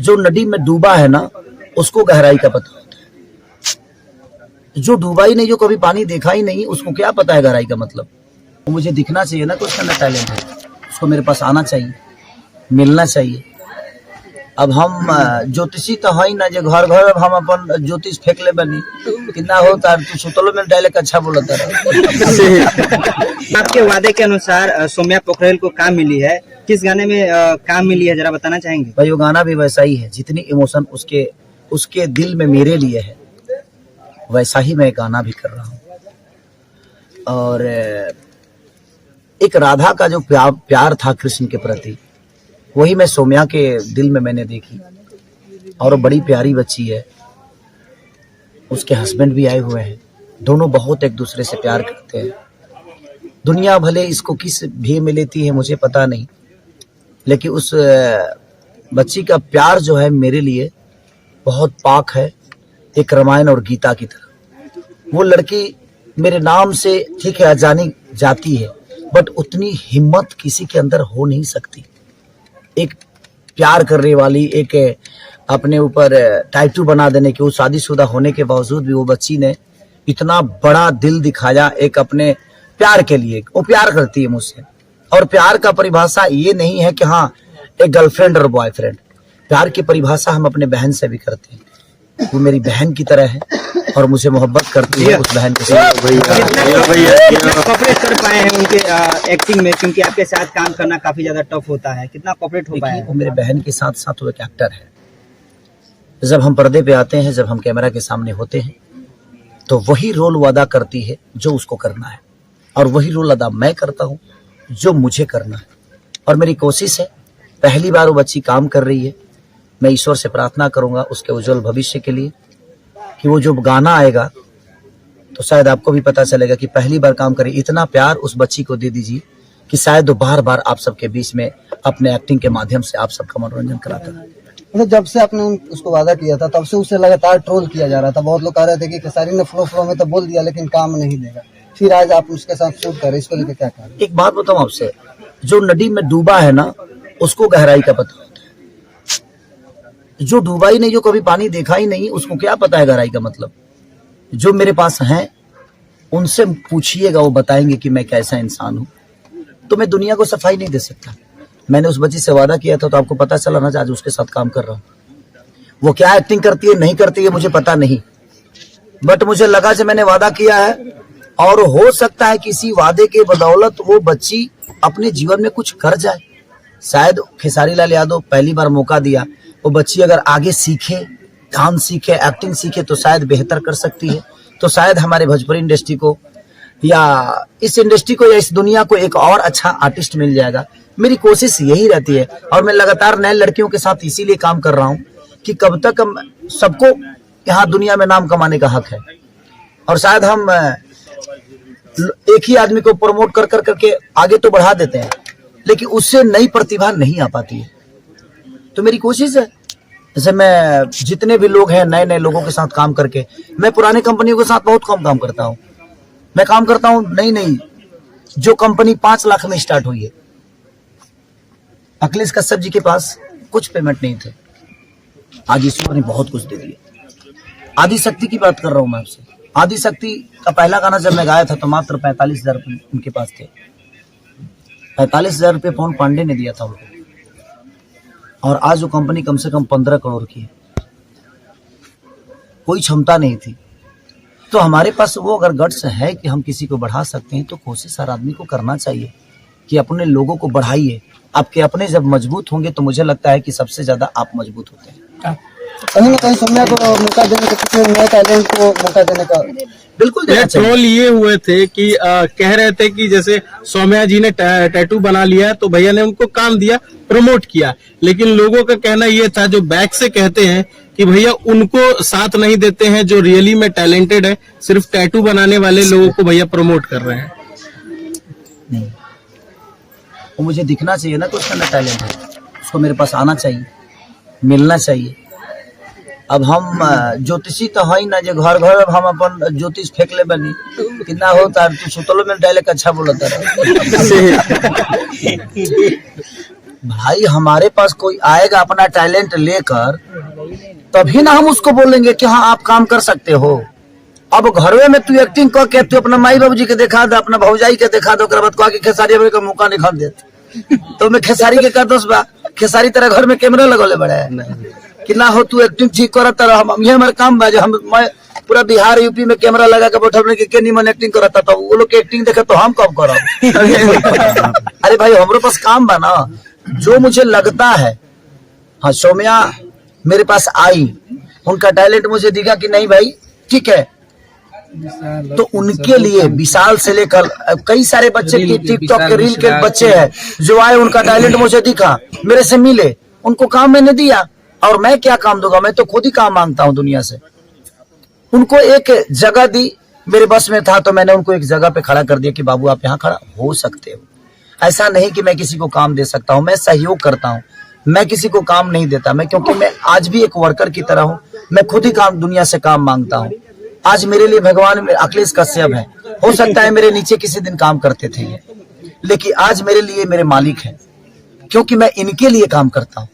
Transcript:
जो नदी में डूबा है ना, उसको गहराई का पता होता है। जो डूबा ही नहीं, जो कभी पानी देखा ही नहीं, उसको क्या पता है गहराई का मतलब। तो मुझे दिखना चाहिए ना कि उसका अंदर टैलेंट है, उसको मेरे पास आना चाहिए, मिलना चाहिए। अब हम ज्योतिषी तो है ना, जो घर घर अब हम अपन ज्योतिष फेंक ले बनी कि ना हो तार तू सुतलो में डायलेक्ट अच्छा बोलता रहे। आपके वादे के अनुसार सौम्या पोखरेल को काम मिली है, किस गाने में काम मिली है, जरा बताना चाहेंगे? भाई वो गाना भी वैसा ही है, जितनी इमोशन उसके दिल में मेरे लिए है, वैसा ही मैं गाना भी कर रहा हूँ। और एक राधा का जो प्यार था कृष्ण के प्रति, वही मैं सौम्या के दिल में मैंने देखी। और वो बड़ी प्यारी बच्ची है, उसके हस्बैंड भी आए हुए हैं, दोनों बहुत एक दूसरे से प्यार करते हैं। दुनिया भले इसको किस भे में लेती है मुझे पता नहीं, लेकिन उस बच्ची का प्यार जो है मेरे लिए बहुत पाक है, एक रामायण और गीता की तरह। वो लड़की मेरे नाम से ठीक है जानी जाती है, बट उतनी हिम्मत किसी के अंदर हो नहीं सकती। एक प्यार करने वाली, एक अपने ऊपर टैटू बना देने की, वो शादीशुदा होने के बावजूद भी वो बच्ची ने इतना बड़ा दिल दिखाया एक अपने प्यार के लिए। वो प्यार करती है मुझसे, और प्यार का परिभाषा ये नहीं है कि हाँ एक गर्लफ्रेंड और बॉयफ्रेंड। प्यार की परिभाषा हम अपने बहन से भी करते हैं। वो मेरी बहन की तरह है और मुझे मोहब्बत करती है उस बहन के साथ। कॉपरेट कर पाए हैं उनके एक्टिंग में, क्योंकि आपके साथ काम करना काफी ज्यादा टफ होता है, कितना कॉपरेट हो पाया है? वो मेरे बहन के साथ साथ वो एक एक्टर है। जब हम पर्दे पे आते हैं, जब हम कैमरा के सामने होते हैं, तो वही रोल वो अदा करती है जो उसको करना है, और वही रोल अदा मैं करता हूँ जो मुझे करना है। और मेरी कोशिश है, पहली बार वो बच्ची काम कर रही है, मैं ईश्वर से प्रार्थना करूंगा उसके उज्जवल भविष्य के लिए, कि वो जो गाना आएगा तो शायद आपको भी पता चलेगा कि पहली बार काम करे। इतना प्यार उस बच्ची को दे दीजिए कि शायद वो बार बार आप सबके बीच में अपने एक्टिंग के माध्यम से आप सबका मनोरंजन कराता है। मतलब जब से आपने उसको वादा किया था तब से उसे लगातार ट्रोल किया जा रहा था। बहुत लोग कह रहे थे कि खेसारी ने फ्लो में तो बोल दिया लेकिन काम नहीं देगा, फिर आज आप उसके साथ शूट कर रहे, इसको लेकर क्या कहें? एक बात बताऊं आपसे, जो नदी में डूबा है ना, उसको गहराई का पता होता है। जो डूबा ही नहीं, जो कभी पानी देखा ही नहीं, उसको क्या पता है गहराई का मतलब। जो मेरे पास हैं उनसे पूछिएगा, वो बताएंगे कि मैं कैसा इंसान हूँ। तो मैं दुनिया को सफाई नहीं दे सकता। मैंने उस बच्ची से वादा किया था, तो आपको पता चला ना, आज उसके साथ काम कर रहा हूँ। वो क्या एक्टिंग करती है नहीं करती है मुझे पता नहीं, बट मुझे लगा कि मैंने वादा किया है, और हो सकता है किसी वादे के बदौलत वो बच्ची अपने जीवन में कुछ कर जाए। शायद खेसारी लाल यादव पहली बार मौका दिया, वो बच्ची अगर आगे सीखे, डांस सीखे, एक्टिंग सीखे, तो शायद बेहतर कर सकती है। तो शायद हमारे भोजपुरी इंडस्ट्री को, या इस इंडस्ट्री को, या इस दुनिया को एक और अच्छा आर्टिस्ट मिल जाएगा। मेरी कोशिश यही रहती है, और मैं लगातार नए लड़कियों के साथ इसीलिए काम कर रहा हूँ कि कब तक हम सबको यहाँ दुनिया में नाम कमाने का हक है। और शायद हम एक ही आदमी को प्रमोट कर करके आगे तो बढ़ा देते हैं, लेकिन उससे नई प्रतिभा नहीं आ पाती है। तो मेरी कोशिश है, जैसे मैं जितने भी लोग हैं नए नए लोगों के साथ काम करके, मैं पुराने कंपनियों के साथ बहुत कम काम करता हूँ। मैं काम करता हूँ नई जो कंपनी 5 लाख में स्टार्ट हुई है। अखिलेश कश्यप जी के पास कुछ पेमेंट नहीं थे, आज ईश्वर ने बहुत कुछ दे दिया। आदि शक्ति की बात कर रहा हूँ मैं आपसे। आदि शक्ति का पहला गाना जब मैं गाया था तो मात्र 45,000 रुपये उनके पास थे। 45,000 रुपये पवन पांडे ने दिया था उनको, और आज वो कंपनी कम से कम 15 करोड़ की है। कोई क्षमता नहीं थी। तो हमारे पास वो अगर गट्स है कि हम किसी को बढ़ा सकते हैं, तो कोशिश हर आदमी को करना चाहिए कि अपने लोगों को बढ़ाइए। आपके अपने जब मजबूत होंगे तो मुझे लगता है कि सबसे ज्यादा आप मजबूत होते हैं। कहीं ना कहीं सौम्या को मौका देने का, किसी नए टैलेंट को मौका देने का बिल्कुल देना चाहिए। ट्रोल ये हुए थे कि कह रहे थे कि जैसे सौम्या जी ने टैटू बना लिया है तो भैया ने उनको काम दिया, प्रमोट किया, लेकिन लोगों का कहना ये था, जो बैक से कहते हैं कि भैया उनको साथ नहीं देते हैं जो रियली में टैलेंटेड है, सिर्फ टैटू बनाने वाले लोगों को भैया प्रमोट कर रहे हैं। नहीं, वो मुझे दिखना चाहिए ना कि उसका अंदर टैलेंट है, उसको मेरे पास आना चाहिए, मिलना चाहिए। अब हम ज्योतिषी तो है ना, जो घर घर अब हम अपन ज्योतिष फेंक ले बनी कि ना हो तार तू सुतलो में डायलेक्ट अच्छा बोलता रहे। भाई हमारे पास कोई आएगा अपना टैलेंट लेकर, तभी ना हम उसको बोलेंगे कि हाँ आप काम कर सकते हो। अब घरवे में तू एक्टिंग कर के तू अपना माई बाबूजी के दिखा दे, अपना भौजाई के दिखा दे, बाद कह के खेसारी का मौका नहीं खान देते तो मैं खेसारी के कर दोस्त बा, खेसारी तेरा घर में कैमरा लगोले बड़े कि ना हो तू एक्टिंग ठीक करता रह। हम ये हमारे काम बा, हम मैं पूरा बिहार यूपी में कैमरा लगा के बैठल के निमन एक्टिंग करता था, वो लोग के एक्टिंग देखे तो हम कब करब। अरे भाई हमारे पास काम बा ना, जो मुझे लगता है। हाँ सौम्या मेरे पास आई, उनका टैलेंट मुझे दिखा कि नहीं भाई ठीक है, तो उनके लिए विशाल से लेकर कई सारे बच्चे की टिकटॉक के रील के बच्चे हैं जो आए, उनका टैलेंट मुझे दिखा, मेरे से मिले, उनको काम मैंने दिया। और मैं क्या काम दूंगा, मैं तो खुद ही काम मांगता हूं दुनिया से। उनको एक जगह दी, मेरे बस में था तो मैंने उनको एक जगह पे खड़ा कर दिया कि बाबू आप यहाँ खड़ा हो सकते हो। ऐसा नहीं कि मैं किसी को काम दे सकता हूँ, मैं सहयोग करता हूँ, मैं किसी को काम नहीं देता। मैं क्योंकि मैं आज भी एक वर्कर की तरह हूँ, मैं खुद ही काम दुनिया से काम मांगता हूँ। आज मेरे लिए भगवान अखिलेश कश्यप है, हो सकता है मेरे नीचे किसी दिन काम करते थे ये, लेकिन आज मेरे लिए मेरे मालिक हैं, क्योंकि मैं इनके लिए काम करता हूँ।